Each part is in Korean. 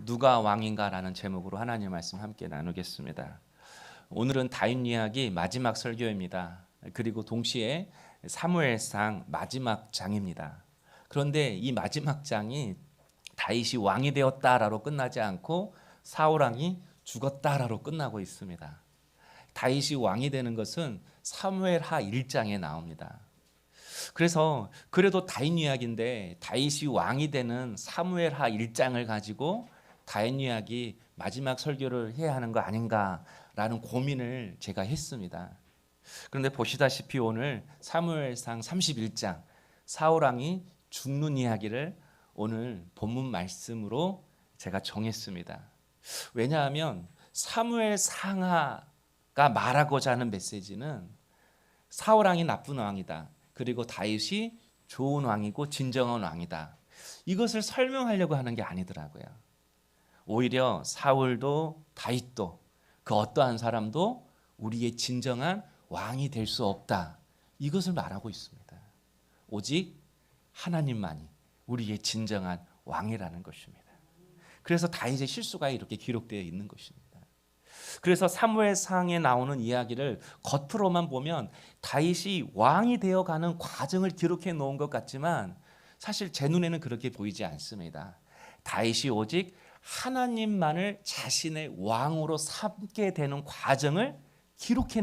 누가 왕인가라는 제목으로 하나님 말씀 함께 나누겠습니다. 오늘은 다윗 이야기 마지막 설교입니다. 그리고 동시에 사무엘상 마지막 장입니다. 그런데 이 마지막 장이 다윗이 왕이 되었다라로 끝나지 않고 사울 왕이 죽었다라로 끝나고 있습니다. 다윗이 왕이 되는 것은 사무엘하 1장에 나옵니다. 그래서 그래도 다윗 이야기인데 다윗이 왕이 되는 사무엘하 1장을 가지고 다윗 이야기 마지막 설교를 해야 하는 거 아닌가라는 고민을 제가 했습니다. 그런데 보시다시피 오늘 사무엘상 31장 사울 왕이 죽는 이야기를 오늘 본문 말씀으로 제가 정했습니다. 왜냐하면 사무엘상하가 말하고자 하는 메시지는 사울 왕이 나쁜 왕이다. 그리고 다윗이 좋은 왕이고 진정한 왕이다. 이것을 설명하려고 하는 게 아니더라고요. 오히려 사울도 다윗도 그 어떠한 사람도 우리의 진정한 왕이 될 수 없다. 이것을 말하고 있습니다. 오직 하나님만이 우리의 진정한 왕이라는 것입니다. 그래서 다윗의 실수가 이렇게 기록되어 있는 것입니다. 그래서 사무엘상에 나오는 이야기를 겉으로만 보면 다윗이 왕이 되어가는 과정을 기록해 놓은 것 같지만 사실 제 눈에는 그렇게 보이지 않습니다. 다윗이 오직 하나님만을 자신의 왕으로 삼게 되는 과정을 기록해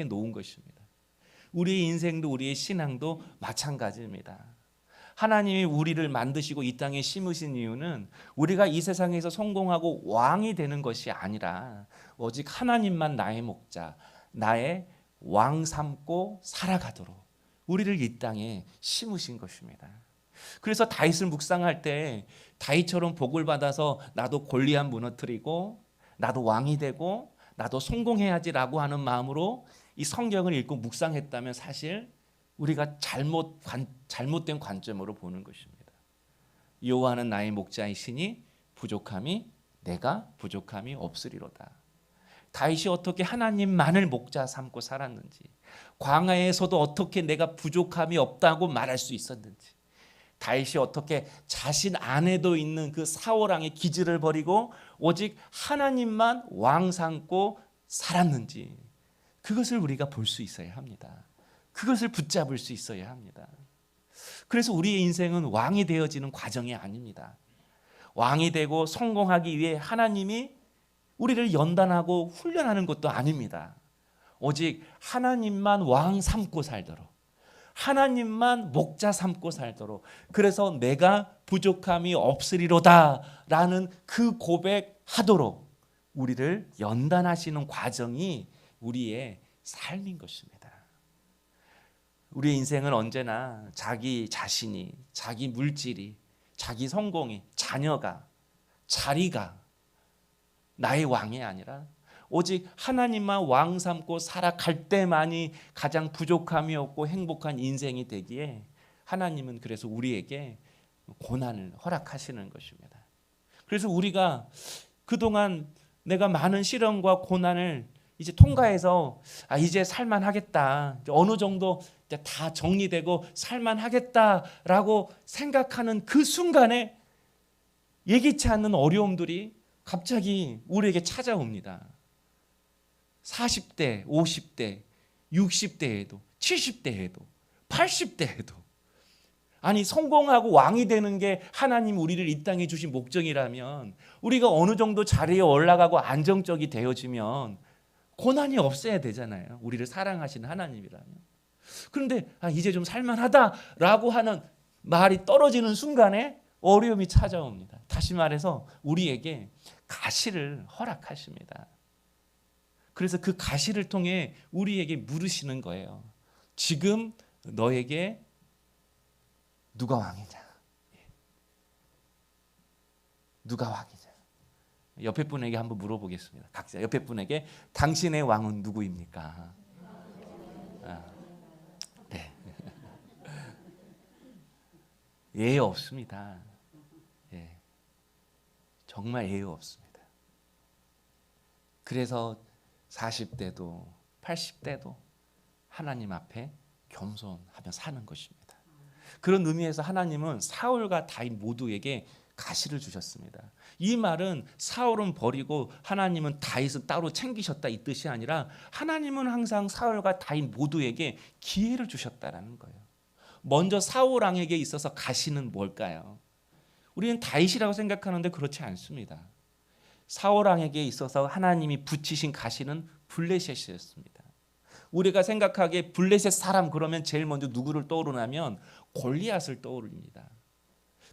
놓은 것입니다. 우리의 인생도 우리의 신앙도 마찬가지입니다. 하나님이 우리를 만드시고 이 땅에 심으신 이유는 우리가 이 세상에서 성공하고 왕이 되는 것이 아니라 오직 하나님만 나의 목자, 나의 왕 삼고 살아가도록 우리를 이 땅에 심으신 것입니다. 그래서 다윗을 묵상할 때 다윗처럼 복을 받아서 나도 골리앗 무너뜨리고 나도 왕이 되고 나도 성공해야지라고 하는 마음으로 이 성경을 읽고 묵상했다면 사실 우리가 잘못된 관점으로 보는 것입니다. 여호와는 나의 목자이시니 내가 부족함이 없으리로다. 다윗이 어떻게 하나님만을 목자 삼고 살았는지, 광야에서도 어떻게 내가 부족함이 없다고 말할 수 있었는지, 다윗이 어떻게 자신 안에도 있는 그 사울 왕의 기질을 버리고 오직 하나님만 왕 삼고 살았는지, 그것을 우리가 볼 수 있어야 합니다. 그것을 붙잡을 수 있어야 합니다. 그래서 우리의 인생은 왕이 되어지는 과정이 아닙니다. 왕이 되고 성공하기 위해 하나님이 우리를 연단하고 훈련하는 것도 아닙니다. 오직 하나님만 왕 삼고 살도록, 하나님만 목자 삼고 살도록, 그래서 내가 부족함이 없으리로다 라는 그 고백하도록 우리를 연단하시는 과정이 우리의 삶인 것입니다. 우리의 인생은 언제나 자기 자신이, 자기 물질이, 자기 성공이, 자녀가, 자리가 나의 왕이 아니라 오직 하나님만 왕 삼고 살아갈 때만이 가장 부족함이 없고 행복한 인생이 되기에 하나님은 그래서 우리에게 고난을 허락하시는 것입니다. 그래서 우리가 그동안 내가 많은 시련과 고난을 이제 통과해서 이제 살만하겠다, 어느 정도 다 정리되고 살만하겠다라고 생각하는 그 순간에 예기치 않는 어려움들이 갑자기 우리에게 찾아옵니다. 40대, 50대, 60대에도, 70대에도, 80대에도. 아니, 성공하고 왕이 되는 게 하나님 우리를 이 땅에 주신 목적이라면, 우리가 어느 정도 자리에 올라가고 안정적이 되어지면 고난이 없어야 되잖아요. 우리를 사랑하시는 하나님이라면. 그런데 이제 좀 살만하다라고 하는 말이 떨어지는 순간에 어려움이 찾아옵니다. 다시 말해서 우리에게 가시를 허락하십니다. 그래서 그 가시를 통해 우리에게 물으시는 거예요. 지금 너에게 누가 왕이냐? 누가 왕이냐? 옆에 분에게 한번 물어보겠습니다. 각자 옆에 분에게 당신의 왕은 누구입니까? 네. 예의 없습니다. 예. 정말 예의 없습니다. 그래서 40대도 80대도 하나님 앞에 겸손하며 사는 것입니다. 그런 의미에서 하나님은 사울과 다윗 모두에게 가시를 주셨습니다. 이 말은 사울은 버리고 하나님은 다윗은 따로 챙기셨다 이 뜻이 아니라 하나님은 항상 사울과 다윗 모두에게 기회를 주셨다라는 거예요. 먼저 사울 왕에게 있어서 가시는 뭘까요? 우리는 다윗이라고 생각하는데 그렇지 않습니다. 사울 왕에게 있어서 하나님이 붙이신 가시는 블레셋이었습니다. 우리가 생각하기에 블레셋 사람 그러면 제일 먼저 누구를 떠오르냐면 골리앗을 떠오릅니다.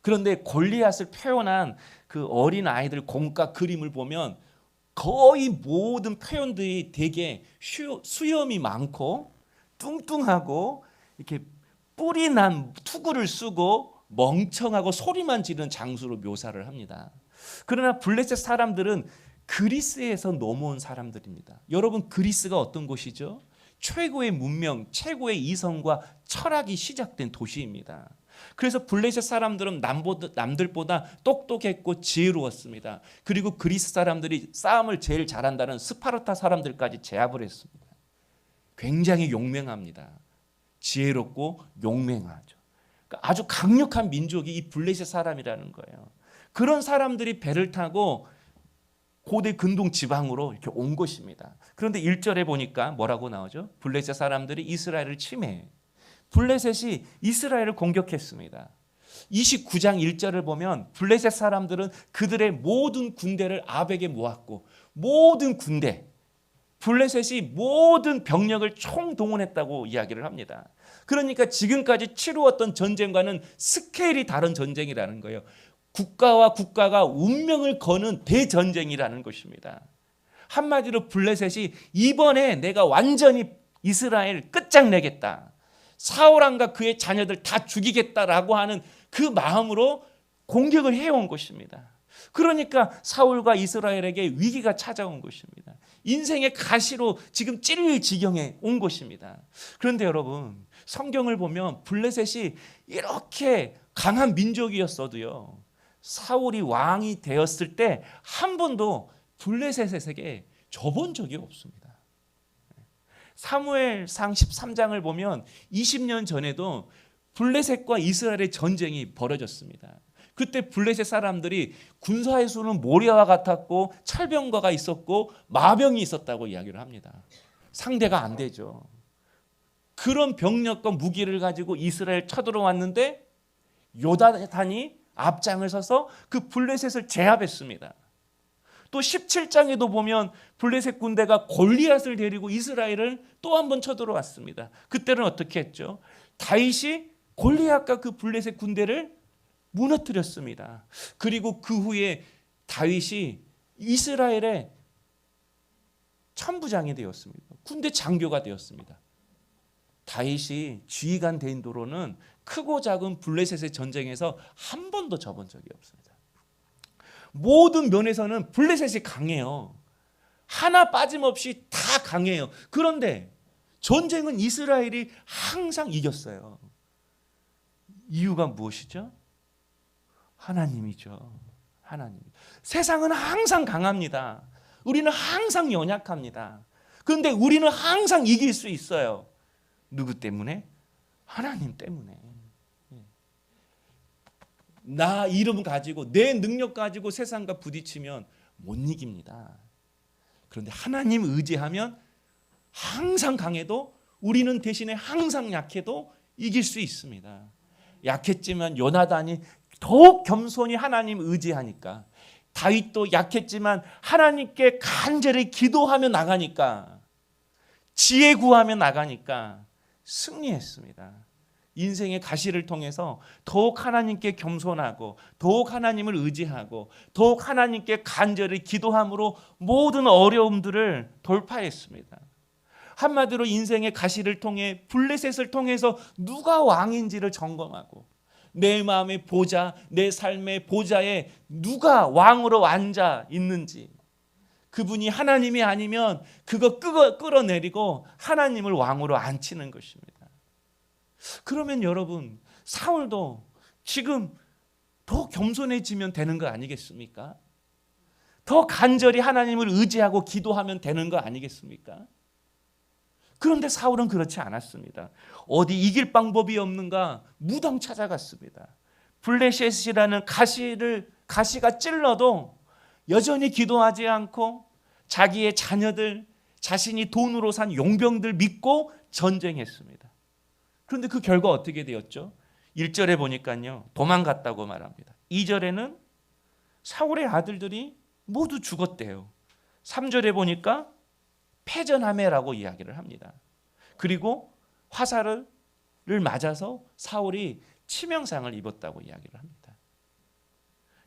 그런데 골리앗을 표현한 그 어린 아이들 공과 그림을 보면 거의 모든 표현들이 되게 수염이 많고 뚱뚱하고 이렇게 뿔이 난 투구를 쓰고 멍청하고 소리만 지르는 장수로 묘사를 합니다. 그러나 블레셋 사람들은 그리스에서 넘어온 사람들입니다. 여러분, 그리스가 어떤 곳이죠? 최고의 문명, 최고의 이성과 철학이 시작된 도시입니다. 그래서 블레셋 사람들은 남들보다 똑똑했고 지혜로웠습니다. 그리고 그리스 사람들이 싸움을 제일 잘한다는 스파르타 사람들까지 제압을 했습니다. 굉장히 용맹합니다. 지혜롭고 용맹하죠. 그러니까 아주 강력한 민족이 이 블레셋 사람이라는 거예요. 그런 사람들이 배를 타고 고대 근동 지방으로 이렇게 온 것입니다. 그런데 1절에 보니까 뭐라고 나오죠? 블레셋 사람들이 이스라엘을 침해해. 블레셋이 이스라엘을 공격했습니다. 29장 1절을 보면 블레셋 사람들은 그들의 모든 군대를 아벡에 모았고 모든 군대, 블레셋이 모든 병력을 총동원했다고 이야기를 합니다. 그러니까 지금까지 치루었던 전쟁과는 스케일이 다른 전쟁이라는 거예요. 국가와 국가가 운명을 거는 대전쟁이라는 것입니다. 한마디로 블레셋이 이번에 내가 완전히 이스라엘 끝장내겠다, 사울왕과 그의 자녀들 다 죽이겠다라고 하는 그 마음으로 공격을 해온 것입니다. 그러니까 사울과 이스라엘에게 위기가 찾아온 것입니다. 인생의 가시로 지금 찔릴 지경에 온 것입니다. 그런데 여러분, 성경을 보면 블레셋이 이렇게 강한 민족이었어도요, 사울이 왕이 되었을 때 한 번도 블레셋에게 져본 적이 없습니다. 사무엘상 13장을 보면 20년 전에도 블레셋과 이스라엘의 전쟁이 벌어졌습니다. 그때 블레셋 사람들이 군사의 수는 모리아와 같았고 철병거가 있었고 마병이 있었다고 이야기를 합니다. 상대가 안 되죠. 그런 병력과 무기를 가지고 이스라엘 쳐들어왔는데 요나단이 앞장을 서서 그 블레셋을 제압했습니다. 또 17장에도 보면 블레셋 군대가 골리앗을 데리고 이스라엘을 또 한 번 쳐들어왔습니다. 그때는 어떻게 했죠? 다윗이 골리앗과 그 블레셋 군대를 무너뜨렸습니다. 그리고 그 후에 다윗이 이스라엘의 천부장이 되었습니다. 군대 장교가 되었습니다. 다윗이 지휘관 대인도로는 크고 작은 블레셋의 전쟁에서 한 번도 져본 적이 없습니다. 모든 면에서는 블레셋이 강해요. 하나 빠짐없이 다 강해요. 그런데 전쟁은 이스라엘이 항상 이겼어요. 이유가 무엇이죠? 하나님이죠. 하나님. 세상은 항상 강합니다. 우리는 항상 연약합니다. 그런데 우리는 항상 이길 수 있어요. 누구 때문에? 하나님 때문에. 나 이름 가지고 내 능력 가지고 세상과 부딪히면 못 이깁니다. 그런데 하나님 의지하면 항상 강해도, 우리는 대신에 항상 약해도 이길 수 있습니다. 약했지만 요나단이 더욱 겸손히 하나님 의지하니까, 다윗도 약했지만 하나님께 간절히 기도하며 나가니까, 지혜 구하며 나가니까 승리했습니다. 인생의 가시를 통해서 더욱 하나님께 겸손하고 더욱 하나님을 의지하고 더욱 하나님께 간절히 기도함으로 모든 어려움들을 돌파했습니다. 한마디로 인생의 가시를 통해 블레셋을 통해서 누가 왕인지를 점검하고 내 마음의 보좌, 내 삶의 보좌에 누가 왕으로 앉아 있는지, 그분이 하나님이 아니면 그거 끌어내리고 하나님을 왕으로 앉히는 것입니다. 그러면 여러분, 사울도 지금 더 겸손해지면 되는 거 아니겠습니까? 더 간절히 하나님을 의지하고 기도하면 되는 거 아니겠습니까? 그런데 사울은 그렇지 않았습니다. 어디 이길 방법이 없는가 무당 찾아갔습니다. 블레셋이라는 가시를 가시가 찔러도 여전히 기도하지 않고 자기의 자녀들, 자신이 돈으로 산 용병들 믿고 전쟁했습니다. 그런데 그 결과 어떻게 되었죠? 1절에 보니까요, 도망갔다고 말합니다. 2절에는 사울의 아들들이 모두 죽었대요. 3절에 보니까 패전하매라고 이야기를 합니다. 그리고 화살을 맞아서 사울이 치명상을 입었다고 이야기를 합니다.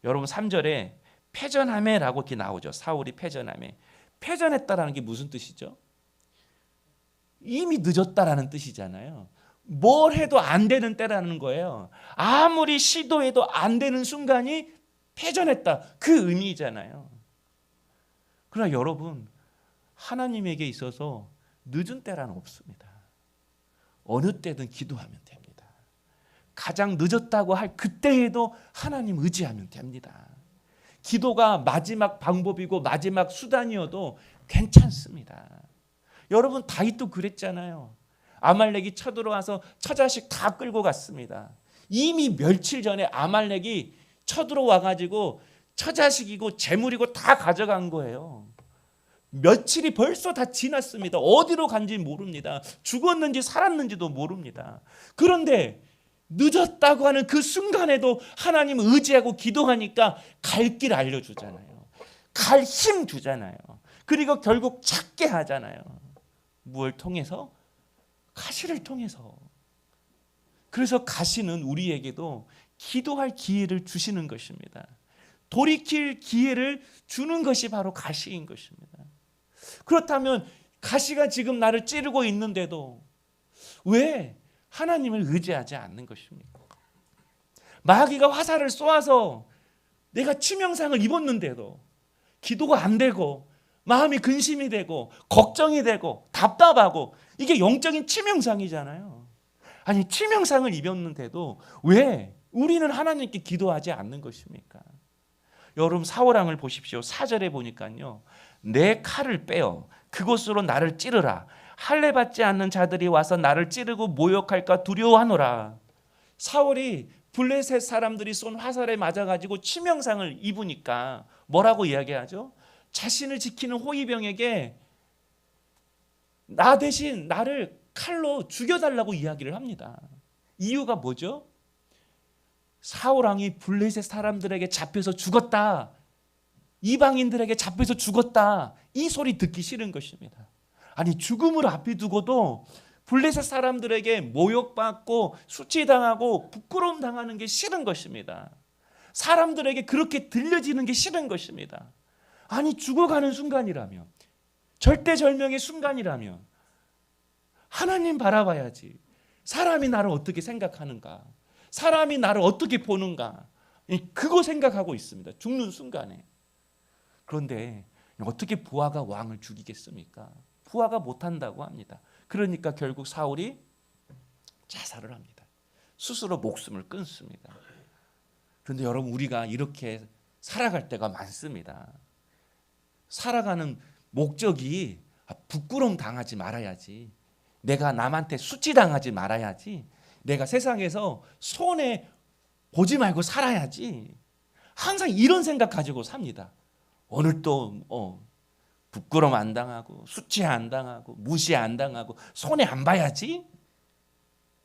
여러분 3절에 패전하매라고 이렇게 나오죠. 사울이 패전하매. 패전했다라는 게 무슨 뜻이죠? 이미 늦었다라는 뜻이잖아요. 뭘 해도 안 되는 때라는 거예요. 아무리 시도해도 안 되는 순간이 패전했다. 그 의미잖아요. 그러나 여러분, 하나님에게 있어서 늦은 때란 없습니다. 어느 때든 기도하면 됩니다. 가장 늦었다고 할 그때에도 하나님 의지하면 됩니다. 기도가 마지막 방법이고 마지막 수단이어도 괜찮습니다. 여러분 다윗도 그랬잖아요. 아말렉이 쳐들어와서 처자식 다 끌고 갔습니다. 이미 며칠 전에 아말렉이 쳐들어와가지고 처자식이고 재물이고 다 가져간 거예요. 며칠이 벌써 다 지났습니다. 어디로 간지 모릅니다. 죽었는지 살았는지도 모릅니다. 그런데 늦었다고 하는 그 순간에도 하나님 의지하고 기도하니까 갈 길 알려주잖아요. 갈 힘 주잖아요. 그리고 결국 찾게 하잖아요. 무엇을 통해서? 가시를 통해서. 그래서 가시는 우리에게도 기도할 기회를 주시는 것입니다. 돌이킬 기회를 주는 것이 바로 가시인 것입니다. 그렇다면 가시가 지금 나를 찌르고 있는데도 왜 하나님을 의지하지 않는 것입니까? 마귀가 화살을 쏘아서 내가 치명상을 입었는데도 기도가 안 되고 마음이 근심이 되고 걱정이 되고 답답하고 이게 영적인 치명상이잖아요. 아니 치명상을 입었는데도 왜 우리는 하나님께 기도하지 않는 것입니까? 여러분 사울왕을 보십시오. 4절에 보니까요. 내 칼을 빼어 그곳으로 나를 찌르라. 할례 받지 않는 자들이 와서 나를 찌르고 모욕할까 두려워하노라. 사울이 블레셋 사람들이 쏜 화살에 맞아가지고 치명상을 입으니까 뭐라고 이야기하죠? 자신을 지키는 호위병에게 나 대신 나를 칼로 죽여달라고 이야기를 합니다. 이유가 뭐죠? 사울왕이 블레셋 사람들에게 잡혀서 죽었다. 이방인들에게 잡혀서 죽었다. 이 소리 듣기 싫은 것입니다. 아니 죽음을 앞에 두고도 블레셋 사람들에게 모욕받고 수치당하고 부끄러움 당하는 게 싫은 것입니다. 사람들에게 그렇게 들려지는 게 싫은 것입니다. 아니 죽어가는 순간이라면, 절대절명의 순간이라면 하나님 바라봐야지. 사람이 나를 어떻게 생각하는가, 사람이 나를 어떻게 보는가, 그거 생각하고 있습니다. 죽는 순간에. 그런데 어떻게 부하가 왕을 죽이겠습니까? 부하가 못한다고 합니다. 그러니까 결국 사울이 자살을 합니다. 스스로 목숨을 끊습니다. 그런데 여러분 우리가 이렇게 살아갈 때가 많습니다. 살아가는 목적이 부끄러움 당하지 말아야지, 내가 남한테 수치당하지 말아야지, 내가 세상에서 손해 보지 말고 살아야지, 항상 이런 생각 가지고 삽니다. 오늘 또 부끄러움 안 당하고 수치 안 당하고 무시 안 당하고 손해 안 봐야지,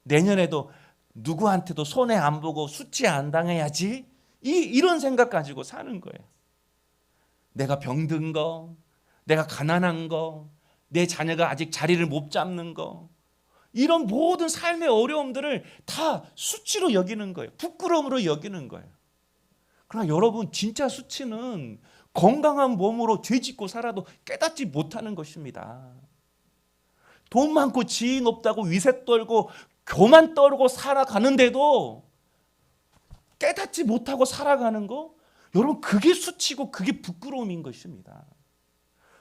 내년에도 누구한테도 손해 안 보고 수치 안 당해야지, 이런 생각 가지고 사는 거예요. 내가 병든 거, 내가 가난한 거, 내 자녀가 아직 자리를 못 잡는 거, 이런 모든 삶의 어려움들을 다 수치로 여기는 거예요. 부끄러움으로 여기는 거예요. 그러나 여러분 진짜 수치는 건강한 몸으로 죄짓고 살아도 깨닫지 못하는 것입니다. 돈 많고 지위 높다고 위세 떨고 교만 떨고 살아가는데도 깨닫지 못하고 살아가는 거, 여러분 그게 수치고 그게 부끄러움인 것입니다.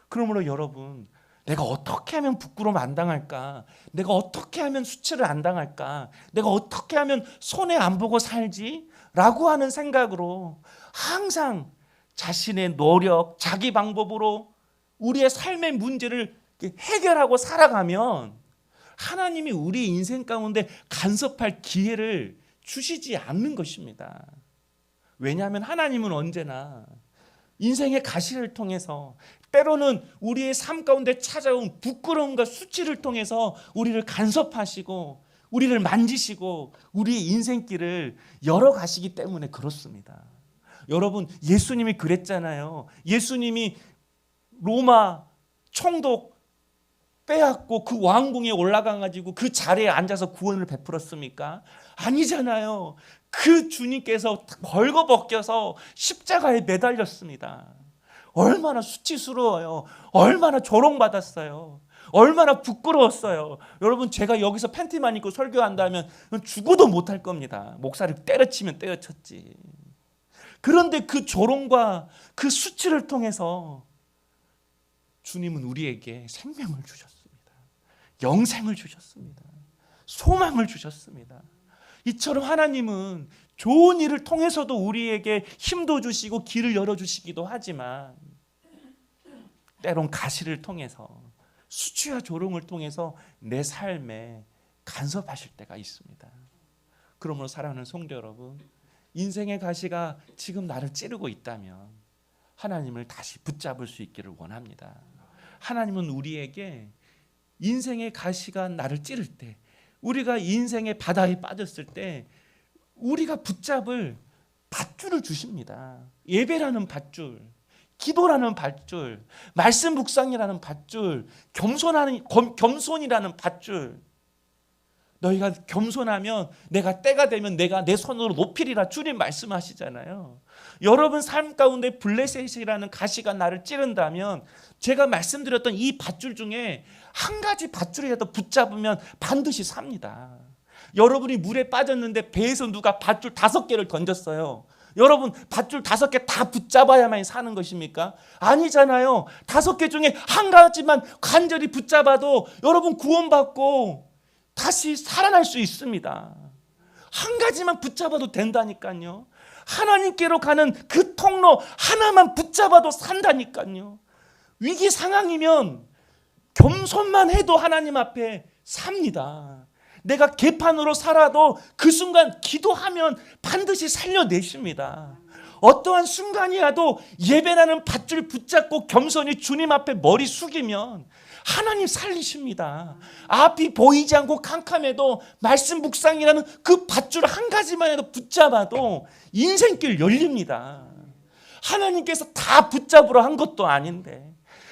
그러므로 여러분, 내가 어떻게 하면 부끄러움 안 당할까, 내가 어떻게 하면 수치를 안 당할까, 내가 어떻게 하면 손해 안 보고 살지? 라고 하는 생각으로 항상 자신의 노력, 자기 방법으로 우리의 삶의 문제를 해결하고 살아가면 하나님이 우리 인생 가운데 간섭할 기회를 주시지 않는 것입니다. 왜냐하면 하나님은 언제나 인생의 가시를 통해서, 때로는 우리의 삶 가운데 찾아온 부끄러움과 수치를 통해서 우리를 간섭하시고 우리를 만지시고 우리의 인생길을 열어가시기 때문에 그렇습니다. 여러분, 예수님이 그랬잖아요. 예수님이 로마 총독 빼앗고 그 왕궁에 올라가가지고 그 자리에 앉아서 구원을 베풀었습니까? 아니잖아요. 그 주님께서 벌거벗겨서 십자가에 매달렸습니다. 얼마나 수치스러워요. 얼마나 조롱받았어요. 얼마나 부끄러웠어요. 여러분, 제가 여기서 팬티만 입고 설교한다면 죽어도 못할 겁니다. 목사를 때려치면 때려쳤지. 그런데 그 조롱과 그 수치를 통해서 주님은 우리에게 생명을 주셨습니다. 영생을 주셨습니다. 소망을 주셨습니다. 이처럼 하나님은 좋은 일을 통해서도 우리에게 힘도 주시고 길을 열어주시기도 하지만, 때론 가시를 통해서, 수치와 조롱을 통해서 내 삶에 간섭하실 때가 있습니다. 그러므로 사랑하는 성도 여러분, 인생의 가시가 지금 나를 찌르고 있다면 하나님을 다시 붙잡을 수 있기를 원합니다. 하나님은 우리에게 인생의 가시가 나를 찌를 때, 우리가 인생의 바다에 빠졌을 때 우리가 붙잡을 밧줄을 주십니다. 예배라는 밧줄, 기도라는 밧줄, 말씀 묵상이라는 밧줄, 겸손이라는 밧줄. 너희가 겸손하면 내가 때가 되면 내가 내 손으로 높이리라 주님 말씀하시잖아요. 여러분 삶 가운데 블레셋이라는 가시가 나를 찌른다면 제가 말씀드렸던 이 밧줄 중에 한 가지 밧줄이라도 붙잡으면 반드시 삽니다. 여러분이 물에 빠졌는데 배에서 누가 밧줄 5개를 던졌어요. 여러분, 밧줄 5개 다 붙잡아야만 사는 것입니까? 아니잖아요. 5개 중에 한 가지만 간절히 붙잡아도 여러분 구원받고 다시 살아날 수 있습니다. 한 가지만 붙잡아도 된다니까요. 하나님께로 가는 그 통로 하나만 붙잡아도 산다니까요. 위기 상황이면 겸손만 해도 하나님 앞에 삽니다. 내가 개판으로 살아도 그 순간 기도하면 반드시 살려내십니다. 어떠한 순간이라도 예배라는 밧줄 붙잡고 겸손히 주님 앞에 머리 숙이면 하나님 살리십니다. 앞이 보이지 않고 캄캄해도 말씀 묵상이라는 그 밧줄 한 가지만 해도 붙잡아도 인생길 열립니다. 하나님께서 다 붙잡으러 한 것도 아닌데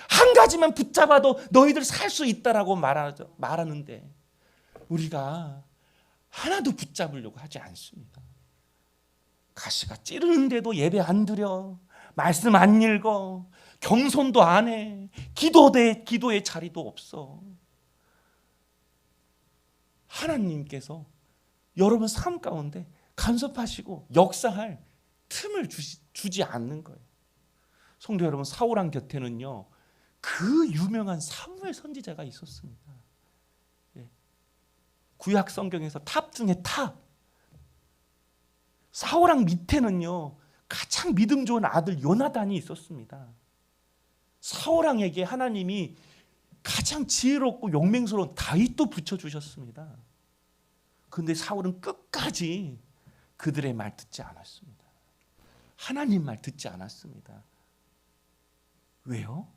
한 가지만 붙잡아도 너희들 살 수 있다라고 말하는데 우리가 하나도 붙잡으려고 하지 않습니다. 가시가 찌르는데도 예배 안 드려, 말씀 안 읽어, 겸손도 안 해, 기도의 자리도 없어. 하나님께서 여러분 삶 가운데 간섭하시고 역사할 틈을 주지 않는 거예요. 성도 여러분, 사울왕 곁에는요 그 유명한 사무엘 선지자가 있었습니다. 구약 성경에서 탑 중에 탑. 사울왕 밑에는요 가장 믿음 좋은 아들 요나단이 있었습니다. 사울왕에게 하나님이 가장 지혜롭고 용맹스러운 다윗도 붙여주셨습니다. 그런데 사울은 끝까지 그들의 말 듣지 않았습니다. 하나님 말 듣지 않았습니다. 왜요?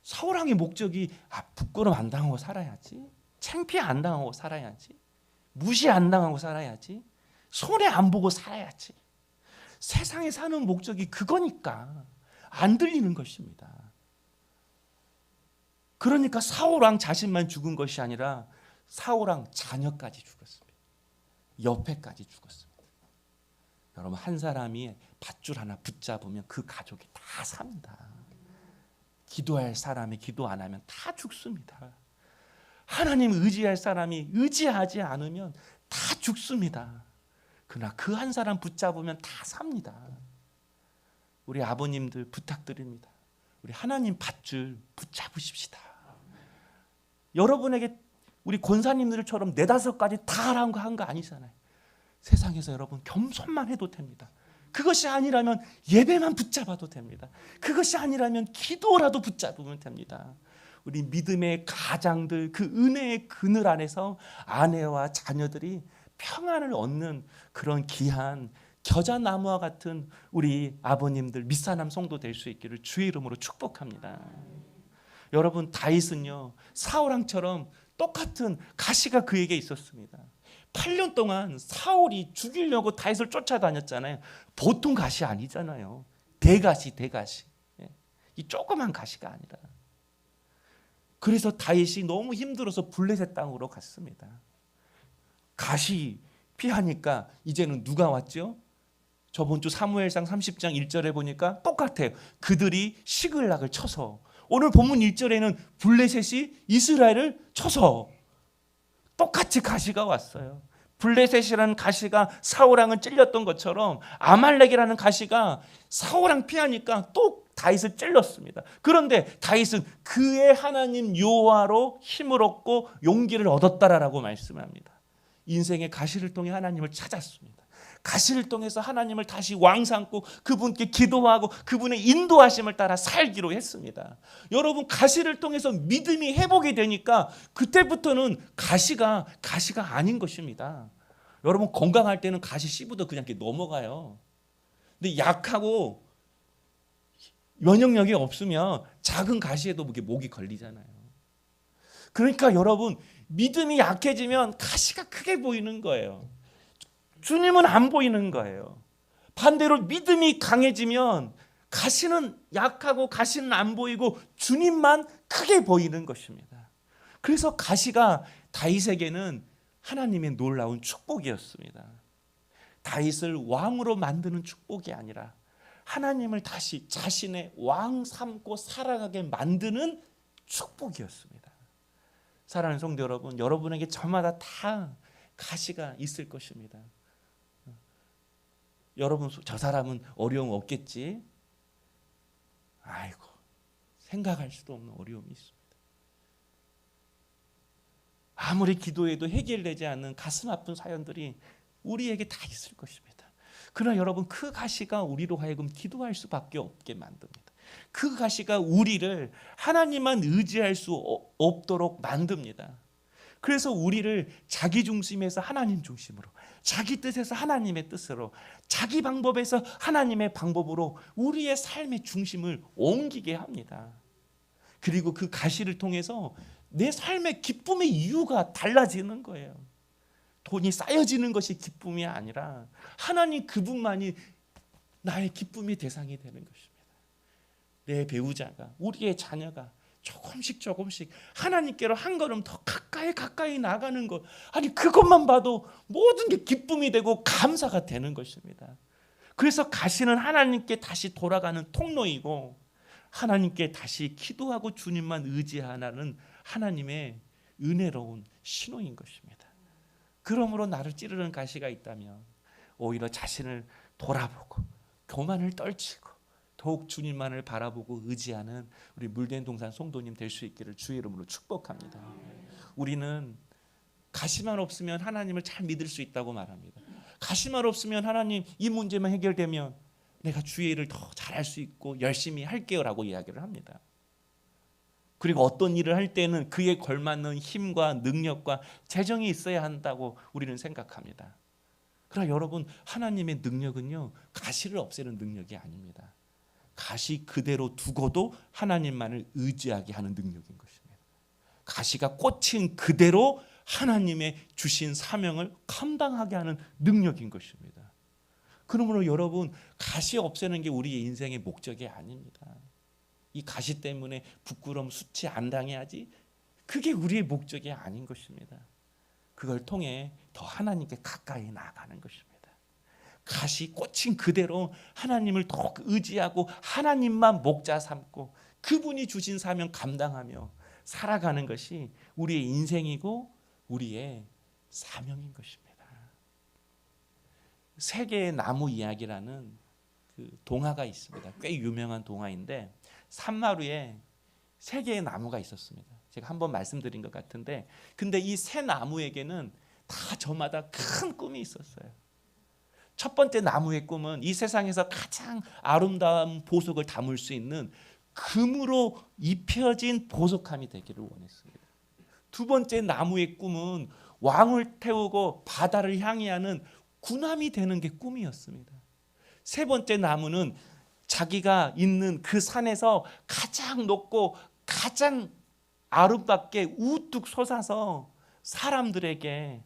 사울왕의 목적이 부끄러움 안 당하고 살아야지, 창피해 안 당하고 살아야지, 무시 안 당하고 살아야지, 손해 안 보고 살아야지. 세상에 사는 목적이 그거니까 안 들리는 것입니다. 그러니까 사울왕 자신만 죽은 것이 아니라 사울왕 자녀까지 죽었습니다. 옆에까지 죽었습니다. 여러분, 한 사람이 밧줄 하나 붙잡으면 그 가족이 다 삽니다. 기도할 사람이 기도 안 하면 다 죽습니다. 하나님 의지할 사람이 의지하지 않으면 다 죽습니다. 그러나 그 한 사람 붙잡으면 다 삽니다. 우리 아버님들 부탁드립니다. 우리 하나님 밧줄 붙잡으십시다. 여러분에게 우리 권사님들처럼 4-5가지 다 하라고 한 거 아니잖아요. 세상에서 여러분 겸손만 해도 됩니다. 그것이 아니라면 예배만 붙잡아도 됩니다. 그것이 아니라면 기도라도 붙잡으면 됩니다. 우리 믿음의 가장들, 그 은혜의 그늘 안에서 아내와 자녀들이 평안을 얻는 그런 귀한 겨자나무와 같은 우리 아버님들 밑사람 성도 될 수 있기를 주의 이름으로 축복합니다. 여러분, 다윗은요 사울왕처럼 똑같은 가시가 그에게 있었습니다. 8년 동안 사울이 죽이려고 다윗을 쫓아다녔잖아요. 보통 가시 아니잖아요. 대가시. 이 조그만 가시가 아니라. 그래서 다윗이 너무 힘들어서 블레셋 땅으로 갔습니다. 가시 피하니까 이제는 누가 왔죠? 저번 주 사무엘상 30장 1절에 보니까 똑같아요. 그들이 시글락을 쳐서, 오늘 본문 1절에는 블레셋이 이스라엘을 쳐서 똑같이 가시가 왔어요. 블레셋이라는 가시가 사울왕을 찔렸던 것처럼 아말렉이라는 가시가 사울왕 피하니까 또 다윗을 찔렀습니다. 그런데 다윗은 그의 하나님 여호와로 힘을 얻고 용기를 얻었다라고 말씀합니다. 인생의 가시를 통해 하나님을 찾았습니다. 가시를 통해서 하나님을 다시 왕 삼고 그분께 기도하고 그분의 인도하심을 따라 살기로 했습니다. 여러분, 가시를 통해서 믿음이 회복이 되니까 그때부터는 가시가 아닌 것입니다. 여러분, 건강할 때는 가시 씹어도 그냥 이렇게 넘어가요. 근데 약하고 면역력이 없으면 작은 가시에도 목이 걸리잖아요. 그러니까 여러분, 믿음이 약해지면 가시가 크게 보이는 거예요. 주님은 안 보이는 거예요. 반대로 믿음이 강해지면 가시는 약하고 가시는 안 보이고 주님만 크게 보이는 것입니다. 그래서 가시가 다윗에게는 하나님의 놀라운 축복이었습니다. 다윗을 왕으로 만드는 축복이 아니라 하나님을 다시 자신의 왕 삼고 살아가게 만드는 축복이었습니다. 사랑하는 성도 여러분, 여러분에게 저마다 다 가시가 있을 것입니다. 여러분, 저 사람은 어려움 없겠지? 아이고, 생각할 수도 없는 어려움이 있습니다. 아무리 기도해도 해결되지 않는 가슴 아픈 사연들이 우리에게 다 있을 것입니다. 그러나 여러분, 그 가시가 우리로 하여금 기도할 수밖에 없게 만듭니다. 그 가시가 우리를 하나님만 의지할 수 없도록 만듭니다. 그래서 우리를 자기 중심에서 하나님 중심으로, 자기 뜻에서 하나님의 뜻으로, 자기 방법에서 하나님의 방법으로 우리의 삶의 중심을 옮기게 합니다. 그리고 그 가시를 통해서 내 삶의 기쁨의 이유가 달라지는 거예요. 돈이 쌓여지는 것이 기쁨이 아니라 하나님 그분만이 나의 기쁨의 대상이 되는 것입니다. 내 배우자가, 우리의 자녀가 조금씩 하나님께로 한 걸음 더 가까이 나가는 것, 아니 그것만 봐도 모든 게 기쁨이 되고 감사가 되는 것입니다. 그래서 가시는 하나님께 다시 돌아가는 통로이고 하나님께 다시 기도하고 주님만 의지하는 하나님의 은혜로운 신호인 것입니다. 그러므로 나를 찌르는 가시가 있다면 오히려 자신을 돌아보고 교만을 떨치고 더욱 주님만을 바라보고 의지하는 우리 물된 동산 성도님 될 수 있기를 주의 이름으로 축복합니다. 우리는 가시만 없으면 하나님을 잘 믿을 수 있다고 말합니다. 가시만 없으면 하나님 이 문제만 해결되면 내가 주의 일을 더 잘할 수 있고 열심히 할게요 라고 이야기를 합니다. 그리고 어떤 일을 할 때는 그에 걸맞는 힘과 능력과 재정이 있어야 한다고 우리는 생각합니다. 그러나 여러분, 하나님의 능력은요, 가시를 없애는 능력이 아닙니다. 가시 그대로 두고도 하나님만을 의지하게 하는 능력인 것입니다. 가시가 꽂힌 그대로 하나님의 주신 사명을 감당하게 하는 능력인 것입니다. 그러므로 여러분, 가시 없애는 게 우리의 인생의 목적이 아닙니다. 이 가시 때문에 부끄러움, 수치 안 당해야지, 그게 우리의 목적이 아닌 것입니다. 그걸 통해 더 하나님께 가까이 나아가는 것입니다. 가시 꽂힌 그대로 하나님을 더욱 의지하고 하나님만 목자 삼고 그분이 주신 사명 감당하며 살아가는 것이 우리의 인생이고 우리의 사명인 것입니다. 세계의 나무 이야기라는 그 동화가 있습니다. 꽤 유명한 동화인데 산마루에 세 개의 나무가 있었습니다. 제가 한번 말씀드린 것 같은데, 근데 이 세 나무에게는 다 저마다 큰 꿈이 있었어요. 첫 번째 나무의 꿈은 이 세상에서 가장 아름다운 보석을 담을 수 있는 금으로 입혀진 보석함이 되기를 원했습니다. 두 번째 나무의 꿈은 왕을 태우고 바다를 향해 하는 군함이 되는 게 꿈이었습니다. 세 번째 나무는 자기가 있는 그 산에서 가장 높고 가장 아름답게 우뚝 솟아서 사람들에게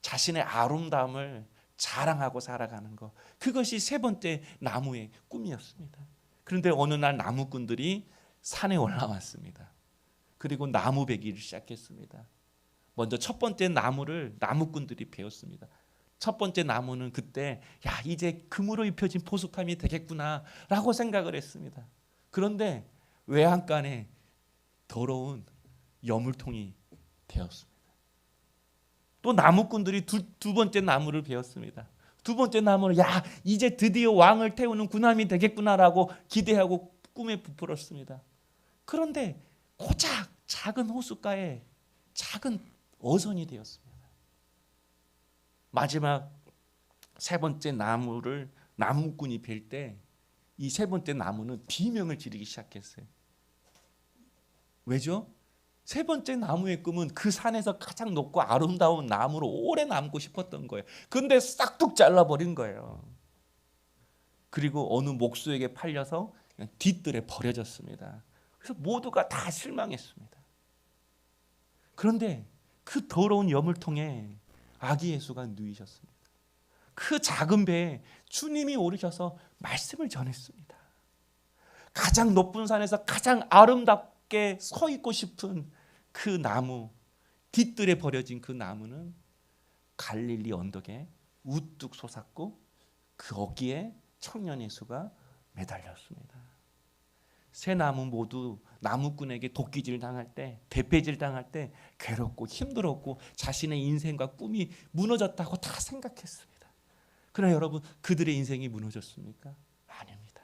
자신의 아름다움을 자랑하고 살아가는 것, 그것이 세 번째 나무의 꿈이었습니다. 그런데 어느 날 나무꾼들이 산에 올라왔습니다. 그리고 나무 베기를 시작했습니다. 먼저 첫 번째 나무를 나무꾼들이 베었습니다. 첫 번째 나무는 그때 이제 금으로 입혀진 보석함이 되겠구나 라고 생각을 했습니다. 그런데 외양간에 더러운 여물통이 되었습니다. 또 나무꾼들이 두 번째 나무를 베었습니다. 두 번째 나무는 이제 드디어 왕을 태우는 군함이 되겠구나라고 기대하고 꿈에 부풀었습니다. 그런데 고작 작은 호숫가에 작은 어선이 되었습니다. 마지막 세 번째 나무를 나무꾼이 벨 때 이 세 번째 나무는 비명을 지르기 시작했어요. 왜죠? 세 번째 나무의 꿈은 그 산에서 가장 높고 아름다운 나무로 오래 남고 싶었던 거예요. 그런데 싹둑 잘라버린 거예요. 그리고 어느 목수에게 팔려서 그냥 뒤뜰에 버려졌습니다. 그래서 모두가 다 실망했습니다. 그런데 그 더러운 여물통에 아기 예수가 누이셨습니다. 그 작은 배에 주님이 오르셔서 말씀을 전했습니다. 가장 높은 산에서 가장 아름답게 서 있고 싶은 그 나무, 뒤뜰에 버려진 그 나무는 갈릴리 언덕에 우뚝 솟았고 거기에 청년 예수가 매달렸습니다. 세 나무 모두 나무꾼에게 도끼질 당할 때, 대패질 당할 때 괴롭고 힘들었고 자신의 인생과 꿈이 무너졌다고 다 생각했습니다. 그러나 여러분, 그들의 인생이 무너졌습니까? 아닙니다.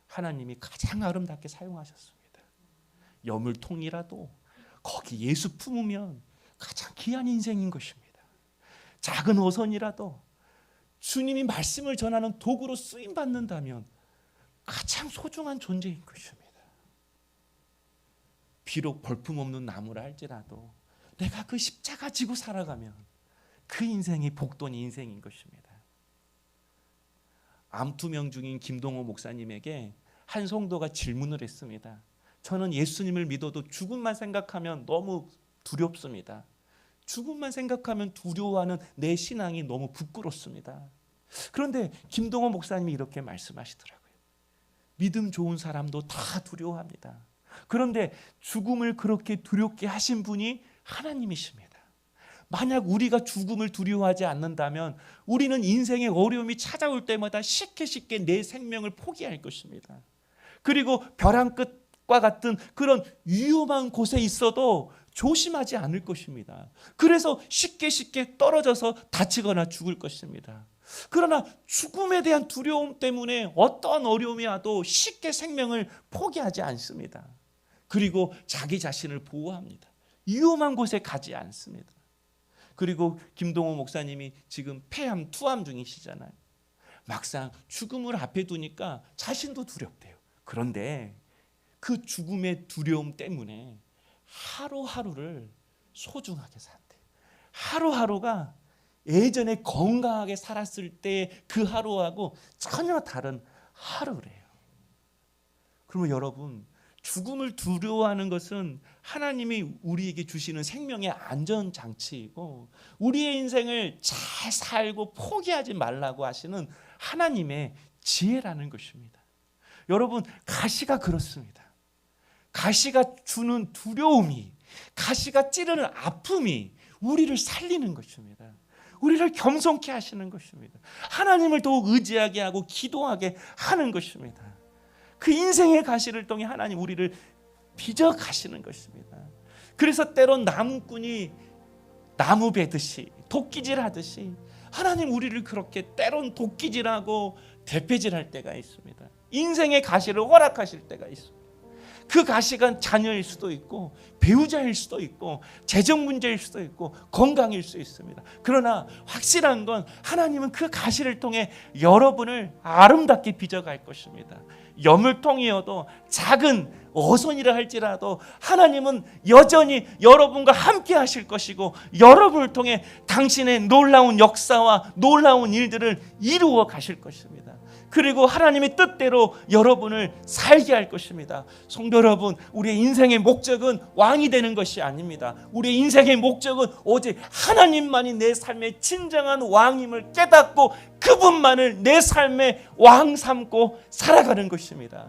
하나님이 가장 아름답게 사용하셨습니다. 여물통이라도 거기 예수 품으면 가장 귀한 인생인 것입니다. 작은 어선이라도 주님이 말씀을 전하는 도구로 쓰임 받는다면 가장 소중한 존재인 것입니다. 비록 볼품없는 나무라 할지라도 내가 그 십자가 지고 살아가면 그 인생이 복된 인생인 것입니다. 암투명 중인 김동호 목사님에게 한 성도가 질문을 했습니다. 저는 예수님을 믿어도 죽음만 생각하면 너무 두렵습니다. 죽음만 생각하면 두려워하는 내 신앙이 너무 부끄럽습니다. 그런데 김동호 목사님이 이렇게 말씀하시더라고요. 믿음 좋은 사람도 다 두려워합니다. 그런데 죽음을 그렇게 두렵게 하신 분이 하나님이십니다. 만약 우리가 죽음을 두려워하지 않는다면 우리는 인생의 어려움이 찾아올 때마다 쉽게 내 생명을 포기할 것입니다. 그리고 벼랑 끝과 같은 그런 위험한 곳에 있어도 조심하지 않을 것입니다. 그래서 쉽게 떨어져서 다치거나 죽을 것입니다. 그러나 죽음에 대한 두려움 때문에 어떤 어려움이 와도 쉽게 생명을 포기하지 않습니다. 그리고 자기 자신을 보호합니다. 위험한 곳에 가지 않습니다. 그리고 김동호 목사님이 지금 폐암, 투암 중이시잖아요. 막상 죽음을 앞에 두니까 자신도 두렵대요. 그런데 그 죽음의 두려움 때문에 하루하루를 소중하게 산대요. 하루하루가 예전에 건강하게 살았을 때 그 하루하고 전혀 다른 하루래요. 그러면 여러분, 죽음을 두려워하는 것은 하나님이 우리에게 주시는 생명의 안전장치이고 우리의 인생을 잘 살고 포기하지 말라고 하시는 하나님의 지혜라는 것입니다. 여러분, 가시가 그렇습니다. 가시가 주는 두려움이, 가시가 찌르는 아픔이 우리를 살리는 것입니다. 우리를 겸손케 하시는 것입니다. 하나님을 더욱 의지하게 하고 기도하게 하는 것입니다. 그 인생의 가시를 통해 하나님 우리를 빚어 가시는 것입니다. 그래서 때론 나무꾼이 나무 베듯이 도끼질하듯이 하나님 우리를 그렇게 때론 도끼질하고 대패질할 때가 있습니다. 인생의 가시를 허락하실 때가 있습니다. 그 가시가 자녀일 수도 있고 배우자일 수도 있고 재정 문제일 수도 있고 건강일 수 있습니다. 그러나 확실한 건 하나님은 그 가시를 통해 여러분을 아름답게 빚어갈 것입니다. 여물통이어도 작은 어선이라 할지라도 하나님은 여전히 여러분과 함께 하실 것이고 여러분을 통해 당신의 놀라운 역사와 놀라운 일들을 이루어 가실 것입니다. 그리고 하나님의 뜻대로 여러분을 살게 할 것입니다. 성도 여러분, 우리의 인생의 목적은 왕이 되는 것이 아닙니다. 우리의 인생의 목적은 오직 하나님만이 내 삶의 진정한 왕임을 깨닫고 그분만을 내 삶의 왕 삼고 살아가는 것입니다.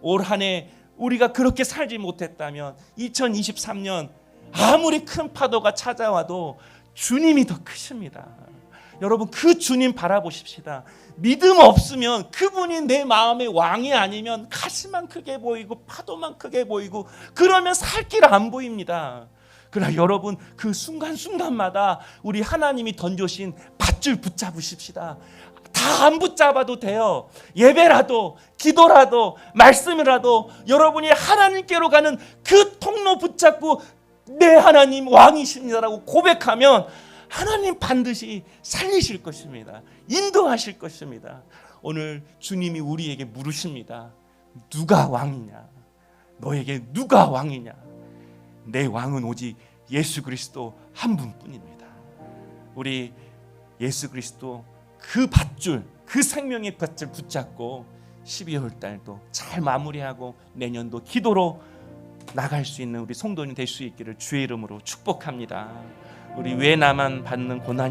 올 한 해 우리가 그렇게 살지 못했다면 2023년 아무리 큰 파도가 찾아와도 주님이 더 크십니다. 여러분, 그 주님 바라보십시다. 믿음 없으면 그분이 내 마음의 왕이 아니면 가시만 크게 보이고 파도만 크게 보이고 그러면 살 길 안 보입니다. 그러나 여러분, 그 순간순간마다 우리 하나님이 던져신 밧줄 붙잡으십시다. 다 안 붙잡아도 돼요. 예배라도 기도라도 말씀이라도 여러분이 하나님께로 가는 그 통로 붙잡고 내 하나님 왕이십니다라고 고백하면 하나님 반드시 살리실 것입니다. 인도하실 것입니다. 오늘 주님이 우리에게 물으십니다. 누가 왕이냐? 너에게 누가 왕이냐? 내 왕은 오직 예수 그리스도 한 분뿐입니다. 우리 예수 그리스도 그 밧줄, 그 생명의 밧줄 붙잡고 12월 달도 잘 마무리하고 내년도 기도로 나갈 수 있는 우리 성도님 될 수 있기를 주의 이름으로 축복합니다. 우리 왜 나만 받는 고난이